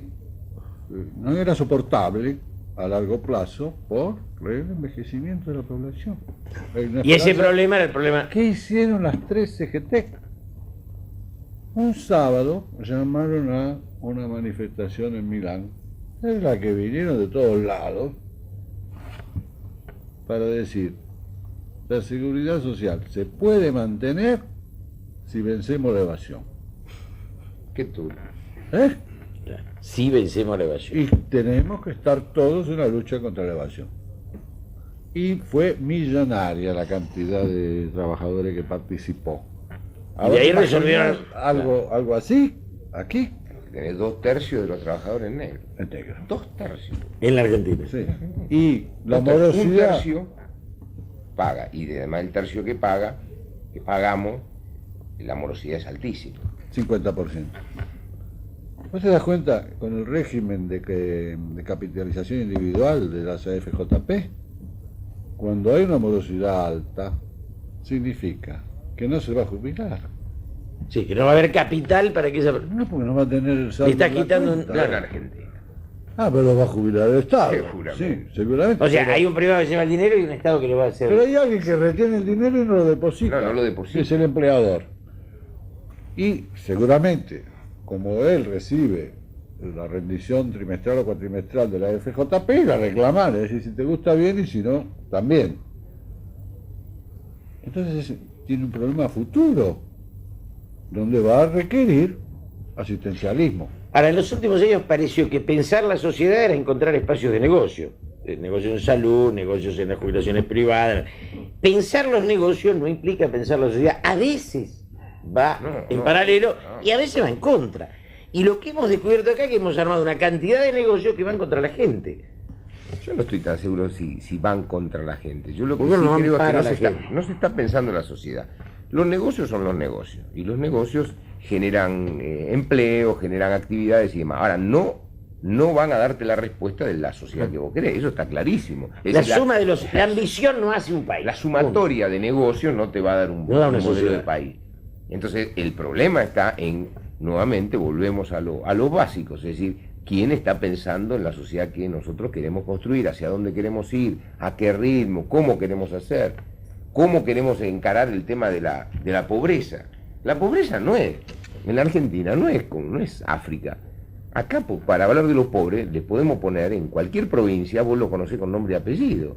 no era soportable, a largo plazo por el envejecimiento de la población. Y ese problema era el problema. ¿Qué hicieron las 3 CGT? Un sábado llamaron a una manifestación en Milán, en la que vinieron de todos lados, para decir, la seguridad social se puede mantener si vencemos la evasión. ¿Qué tú? ¿Eh? Sí, vencemos la evasión. Y tenemos que estar todos en la lucha contra la evasión. Y fue millonaria la cantidad de trabajadores que participó. Y de ahí resolvieron algo así, aquí, Tenés 2/3 de los trabajadores negros. en negro. 2/3. En la Argentina. Sí. Y la 2/3. Un morosidad, tercio paga, y además el tercio que pagamos, la morosidad es altísima. 50%. ¿Vos te das cuenta con el régimen de capitalización individual de las AFJP? Cuando hay una morosidad alta, significa que no se va a jubilar. Sí, que no va a haber capital para que esa. No, porque no va a tener el Le saldo. está en la quitando cuenta. No en Argentina. Ah, pero lo va a jubilar el Estado. Seguramente. Sí, seguramente. O sea, pero, hay un privado que lleva el dinero y un Estado que lo va a hacer. pero hay alguien que retiene el dinero y no lo deposita. No lo deposita. Es el empleador. Y seguramente, como él recibe la rendición trimestral o cuatrimestral de la FJP, la reclamar, es decir, si te gusta bien y si no, también. Entonces tiene un problema futuro, donde va a requerir asistencialismo. Ahora, en los últimos años pareció que pensar la sociedad era encontrar espacios de negocio. Negocios en salud, negocios en las jubilaciones privadas. Pensar los negocios no implica pensar la sociedad. A veces va en paralelo y a veces va en contra. Y lo que hemos descubierto acá es que hemos armado una cantidad de negocios que van contra la gente. Yo no estoy tan seguro si van contra la gente. Yo lo que ¿Por qué sí no van creo es que para no la gente? no se está pensando en la sociedad. Los negocios son los negocios. Y los negocios generan empleo, generan actividades y demás. Ahora, no van a darte la respuesta de la sociedad que vos querés. Eso está clarísimo. La suma de los... La ambición no hace un país. La sumatoria de negocios no te va a dar un No da una modelo sociedad. de país. Entonces, el problema está en, nuevamente, volvemos a lo básico, es decir, quién está pensando en la sociedad que nosotros queremos construir, hacia dónde queremos ir, a qué ritmo, cómo queremos hacer, cómo queremos encarar el tema de la pobreza. La pobreza no es, en la Argentina, no es África. Acá, para hablar de los pobres, les podemos poner en cualquier provincia, vos lo conocés con nombre y apellido.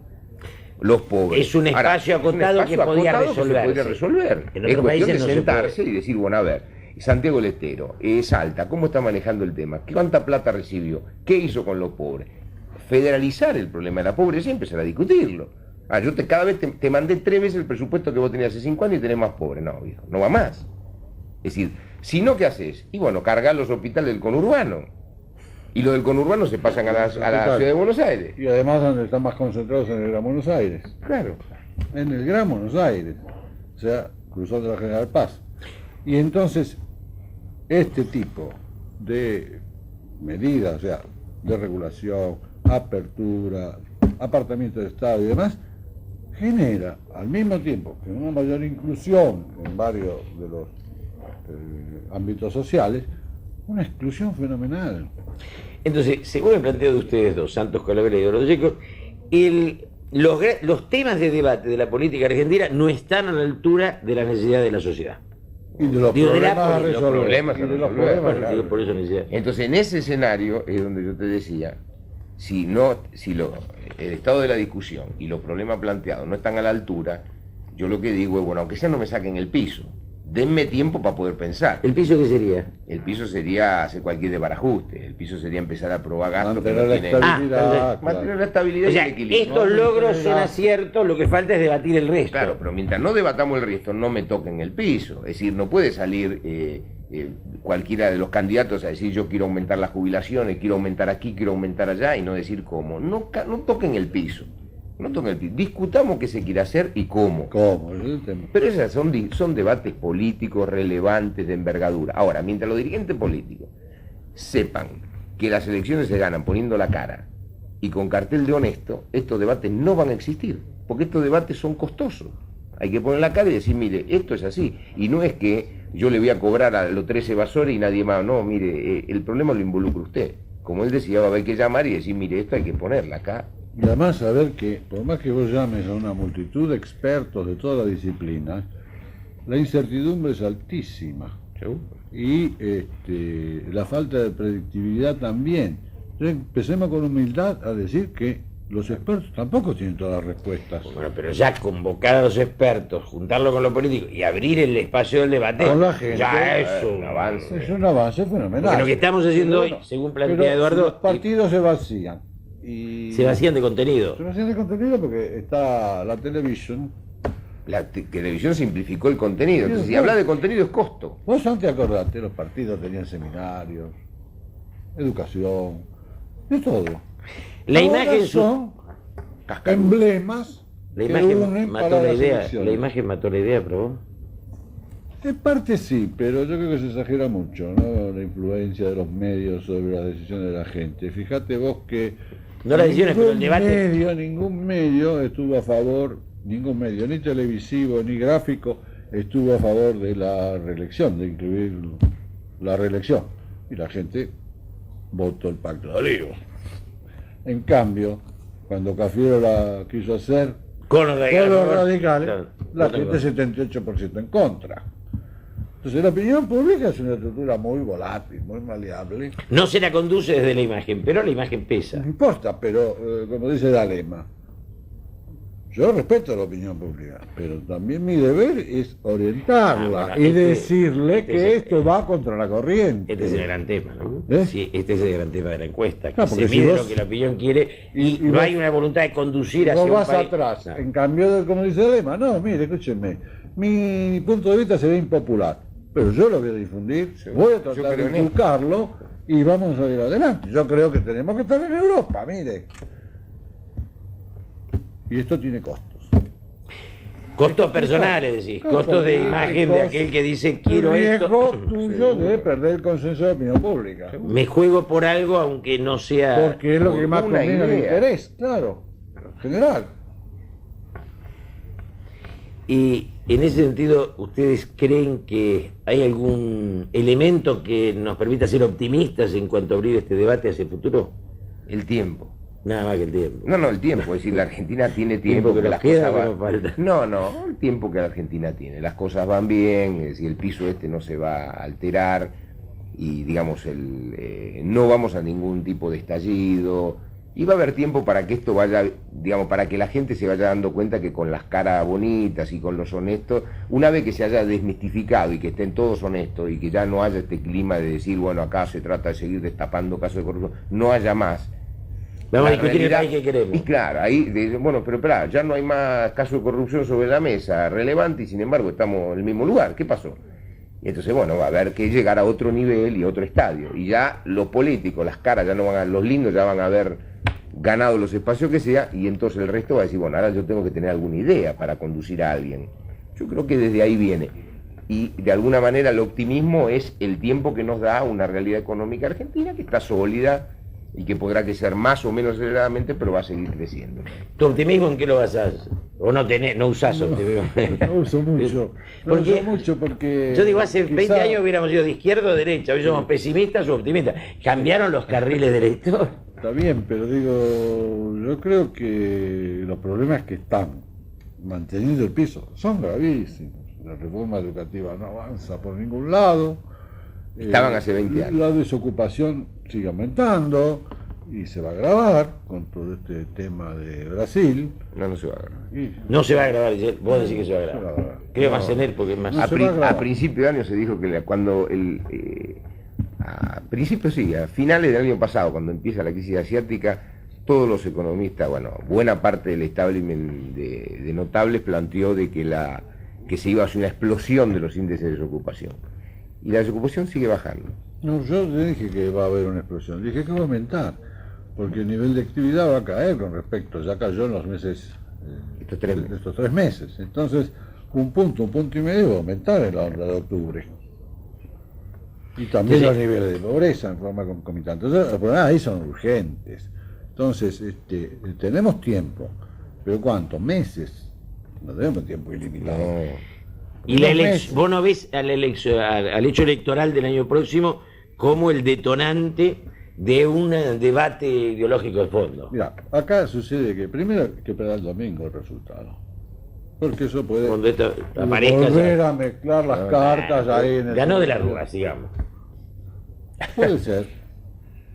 Los pobres. Es un espacio acotado que podía que se podría resolverse. resolver. En Es otros cuestión países de no se sentarse puede. y decir, bueno, a ver, Santiago del Estero, Salta, ¿cómo está manejando el tema? ¿Cuánta plata recibió? ¿Qué hizo con los pobres? Federalizar el problema de la pobreza y empezar a discutirlo. Yo cada vez te mandé 3 veces el presupuesto que vos tenías hace 5 años y tenés más pobres. No, viejo, no va más. Es decir, si no, ¿qué haces? Y bueno, cargar los hospitales del conurbano. Y los del conurbano se pasan a la ciudad de Buenos Aires. Y además donde están más concentrados en el Gran Buenos Aires. Claro. En el Gran Buenos Aires. O sea, cruzando la General Paz. Y entonces, este tipo de medidas, o sea, de regulación, apertura, apartamiento de Estado y demás, genera al mismo tiempo que una mayor inclusión en varios de los ámbitos sociales, una exclusión fenomenal. Entonces, según el planteo de ustedes dos, Santos Calavera y Eduardo Checo, los temas de debate de la política argentina no están a la altura de las necesidades de la sociedad. Y de los Digo, de la problemas a poli- los resolver. problemas Y a de los resolver. problemas, Bueno, claro. digo, por eso necesidad. Entonces, en ese escenario es donde yo te decía, el estado de la discusión y los problemas planteados no están a la altura, yo lo que digo es, bueno, aunque sea no me saquen el piso, denme tiempo para poder pensar. ¿El piso qué sería? El piso sería hacer cualquier desbarajuste, el piso sería empezar a probar gastos que Mantener no la tienen... estabilidad. entonces, Mantener la estabilidad O y sea, el equilibrio. estos logros son aciertos, lo que falta es debatir el resto. Claro, pero mientras no debatamos el resto, no me toquen el piso. Es decir, no puede salir cualquiera de los candidatos a decir yo quiero aumentar las jubilaciones, quiero aumentar aquí, quiero aumentar allá y no decir cómo. No toquen el piso. No toquen el piso. Discutamos qué se quiere hacer y cómo. ¿Cómo? Ese es el tema. Pero esos son debates políticos relevantes de envergadura. Ahora, mientras los dirigentes políticos sepan que las elecciones se ganan poniendo la cara y con cartel de honesto, estos debates no van a existir, porque estos debates son costosos. Hay que poner la cara y decir, mire, esto es así. Y no es que yo le voy a cobrar a los 13 evasores y nadie más. No, mire, el problema lo involucra usted. como él decía, va a haber que llamar y decir, mire, esto hay que ponerla acá. Y además saber que, por más que vos llames a una multitud de expertos de todas las disciplinas, la incertidumbre es altísima. Y la falta de predictibilidad también. Entonces empecemos con humildad a decir que los expertos tampoco tienen todas las respuestas. Bueno, pero ya convocar a los expertos, juntarlo con los políticos y abrir el espacio del debate, Con la gente, ya es un avance. Es un avance fenomenal. Porque lo que estamos haciendo Pero hoy, según plantea pero Eduardo, los partidos se vacían. Y se vacían de contenido. se vacían de contenido porque está la televisión. La televisión simplificó el contenido. Entonces, si habla de contenido es costo. Vos antes acordate, los partidos tenían seminarios, educación, de todo. La Ahora imagen son Cascarudo. emblemas La que imagen unen mató para la las idea. elecciones. La imagen mató la idea, pero vos. En parte sí, pero yo creo que se exagera mucho, ¿no? La influencia de los medios sobre las decisiones de la gente. Fíjate vos que No las decisiones, pero el debate. ningún medio estuvo a favor, ningún medio, ni televisivo ni gráfico, estuvo a favor de la reelección, de incluir la reelección. Y la gente votó el Pacto de Olivos. En cambio, cuando Cafiero la quiso hacer Con los con los radicales, Claro, la voto en gente 78% en contra. Entonces la opinión pública es una estructura muy volátil, muy maleable. No se la conduce desde la imagen, pero la imagen pesa. No importa, pero como dice D'Alema, yo respeto la opinión pública, pero también mi deber es orientarla Ah, bueno, y este decirle que es- esto va contra la corriente. Este es el gran tema, ¿no? ¿Eh? Sí, este es el gran tema de la encuesta, que Claro, se porque si mide vos- lo que la opinión quiere y, y no vos- hay una voluntad de conducir hacia No un vas país. atrás. No. En cambio, como dice D'Alema, no, mire, escúchenme, mi punto de vista se ve impopular, pero yo lo voy a difundir, voy a Yo tratar creo de en inculcarlo y vamos a ir adelante. Yo creo que tenemos que estar en Europa, mire. Y esto tiene costos. Costos personales, decís, costos de imagen de aquel que dice quiero el riesgo esto. tuyo de perder el consenso de opinión pública. Me juego por algo aunque no sea. Porque es lo que más una conviene al idea. interés, claro, general. Y en ese sentido, ¿ustedes creen que hay algún elemento que nos permita ser optimistas en cuanto a abrir este debate hacia el futuro? El tiempo. Nada más que el tiempo. No, el tiempo. Es decir, la Argentina tiene Tiempo tiempo que que nos las queda, cosas que nos falta. No, el tiempo que la Argentina tiene. Las cosas van bien, es decir, el piso este no se va a alterar y, digamos, no vamos a ningún tipo de estallido. Y va a haber tiempo para que esto vaya, digamos, para que la gente se vaya dando cuenta que con las caras bonitas y con los honestos, una vez que se haya desmistificado y que estén todos honestos y que ya no haya este clima de decir, bueno, acá se trata de seguir destapando casos de corrupción, no haya más. Vamos a La discutir el realidad- país que queremos. Y claro, ahí, bueno, pero espera, ya no hay más casos de corrupción sobre la mesa relevante y sin embargo estamos en el mismo lugar. ¿Qué pasó? Y entonces, bueno, va a haber que llegar a otro nivel y otro estadio. Y ya los políticos, las caras, ya no van a, los lindos ya van a haber ganado los espacios que sea y entonces el resto va a decir, bueno, ahora yo tengo que tener alguna idea para conducir a alguien. Yo creo que desde ahí viene. Y de alguna manera el optimismo es el tiempo que nos da una realidad económica argentina que está sólida y que podrá crecer más o menos aceleradamente, pero va a seguir creciendo. ¿Tu optimismo en qué lo basás? ¿O no usás optimismo? No uso mucho. No ¿Por qué? uso mucho porque... Yo digo, hace 20 quizá- años hubiéramos ido de izquierda o derecha, hoy somos pesimistas o optimistas. ¿Cambiaron los carriles de la historia? Está bien, pero digo, yo creo que los problemas que están manteniendo el piso son gravísimos. La reforma educativa no avanza por ningún lado. Estaban hace 20 años. La desocupación sigue aumentando y se va a agravar con todo este tema de Brasil. No se va a agarrar. Y No se va a grabar, vos decís que se va a Se va a grabar. grabar. Creo No. más en él porque es más... No A, se va a grabar. a principio de año se dijo que cuando a principio sí, a finales del año pasado, cuando empieza la crisis asiática, todos los economistas, bueno, buena parte del establishment de notables planteó de que se iba a hacer una explosión de los índices de desocupación. Y la desocupación sigue bajando. No, yo le dije que va a haber una explosión, dije que va a aumentar, porque el nivel de actividad va a caer con respecto, ya cayó en los meses, Estos 3 meses. estos 3 meses. Entonces, un punto y medio va a aumentar en la onda de octubre. Y también Sí, sí. los niveles de pobreza en forma concomitante. Entonces, los problemas ahí son urgentes. Entonces, tenemos tiempo, pero ¿cuánto? ¿Meses? No tenemos tiempo ilimitado. No. Y la Unos elección, meses. vos no ves al hecho electoral del año próximo como el detonante de un debate ideológico de fondo. Mira, acá sucede que primero que esperar el domingo el resultado. Porque eso puede Cuando esto aparezca volver ya. a mezclar las cartas ahí en el... Ganó de la Rúa, digamos. Puede ser.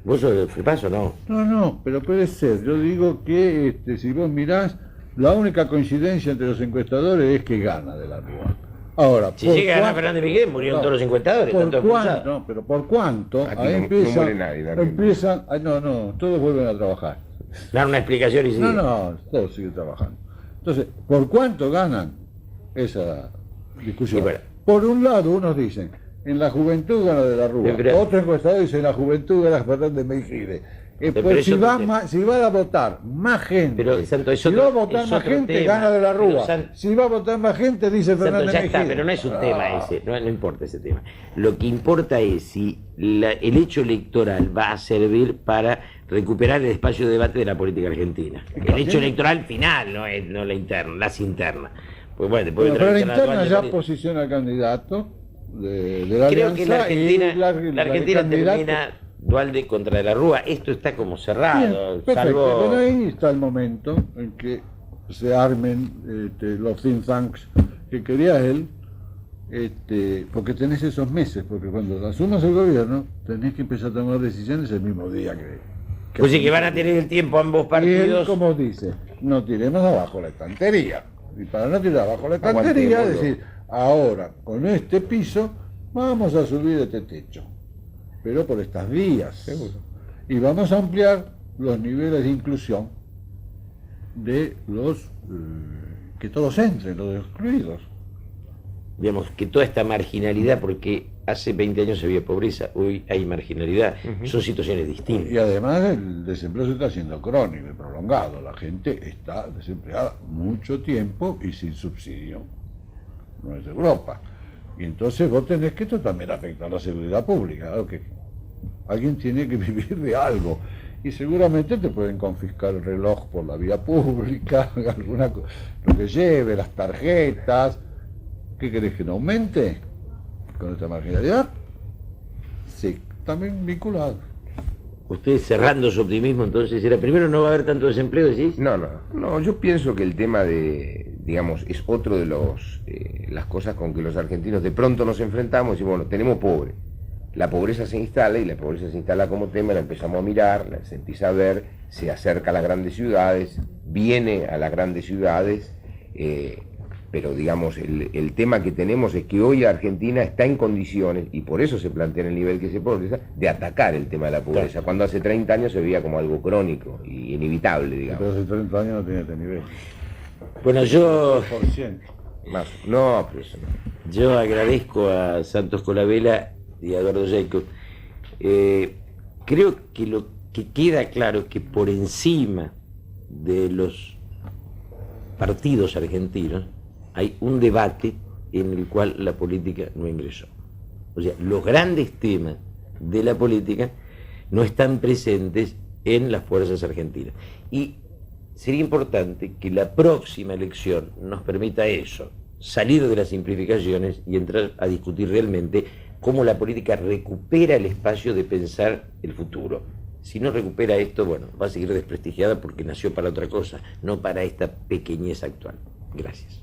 ¿Vos sos del Fripaso o no? No, pero puede ser. Yo digo que si vos mirás, la única coincidencia entre los encuestadores es que gana de la Rúa. Ahora, Si llega a ganar Fernández Miguel, murieron todos los encuestadores. ¿Por tanto cuánto? expulsados. No, pero ¿por cuánto? Aquí Ahí no muere nadie, la empiezan, todos vuelven a trabajar. Dar una explicación y sigue. No, todos siguen trabajando. Entonces, ¿por cuánto ganan? Esa discusión. Y bueno. Por un lado, unos dicen, en la juventud gana de la Rúa. Pero- Otro encuestador dice, en la juventud gana Fernández Mejide. Pero Pues eso no te- si va a votar más gente, Pero, Santo, es si otro- va a votar es más otro gente, tema. gana de la Rúa. Pero, Si va a votar más gente, dice Santo, Fernández ya Mejide. está, pero no es un tema ese, no importa ese tema. Lo que importa es si el hecho electoral va a servir para recuperar el espacio de debate de la política argentina. El hecho electoral final, no la interna, las internas. Pues bueno, después Bueno, de pero la elección interna actual de ya política. posiciona al candidato de la Creo que la alianza y Argentina, la Argentina candidato- termina Dualde contra De la Rúa. Esto está como Bien, cerrado, perfecto. salvo... Bueno, ahí está el momento en que se armen los think tanks que quería él, porque tenés esos meses, porque cuando asumas el gobierno tenés que empezar a tomar decisiones el mismo día que Pues sí, que van a tener el tiempo ambos y él, partidos. como dice, no tiremos abajo la estantería. Y para no tirar abajo la estantería, Aguantémoslo. decir, ahora, con este piso, vamos a subir este techo. Pero por estas vías. Seguro. Y vamos a ampliar los niveles de inclusión de los que todos entren, los excluidos. Digamos, que toda esta marginalidad, porque hace 20 años había pobreza, hoy hay marginalidad, son situaciones distintas. Y además el desempleo se está haciendo crónico y prolongado. La gente está desempleada mucho tiempo y sin subsidio. No es Europa. Y entonces vos tenés que esto también afecta a la seguridad pública. Claro que alguien tiene que vivir de algo. Y seguramente te pueden confiscar el reloj por la vía pública, lo que lleve, las tarjetas. ¿Qué querés que no aumente con esta marginalidad? Sí, también vinculado. Ustedes Cerrando su optimismo, entonces, era primero no va a haber tanto desempleo, decís. No, yo pienso que el tema de, digamos, es otro de las cosas con que los argentinos de pronto nos enfrentamos y bueno, tenemos pobre. La pobreza se instala y la pobreza se instala como tema, la empezamos a mirar, la se empieza a ver, se acerca a las grandes ciudades, viene a las grandes ciudades, pero digamos, el tema que tenemos es que hoy Argentina está en condiciones, y por eso se plantea en el nivel que se pobreza, de atacar el tema de la pobreza, Claro. cuando hace 30 años se veía como algo crónico y inevitable, digamos. Pero hace 30 años no tenía este nivel. Bueno, yo No, pero eso no. Yo agradezco a Santos Colabela y a Eduardo Jacob. Creo que lo que queda claro es que por encima de los partidos argentinos hay un debate en el cual la política no ingresó. O sea, los grandes temas de la política no están presentes en las fuerzas argentinas. Y sería importante que la próxima elección nos permita eso, salir de las simplificaciones y entrar a discutir realmente cómo la política recupera el espacio de pensar el futuro. Si no recupera esto, bueno, va a seguir desprestigiada porque nació para otra cosa, no para esta pequeñez actual. Gracias.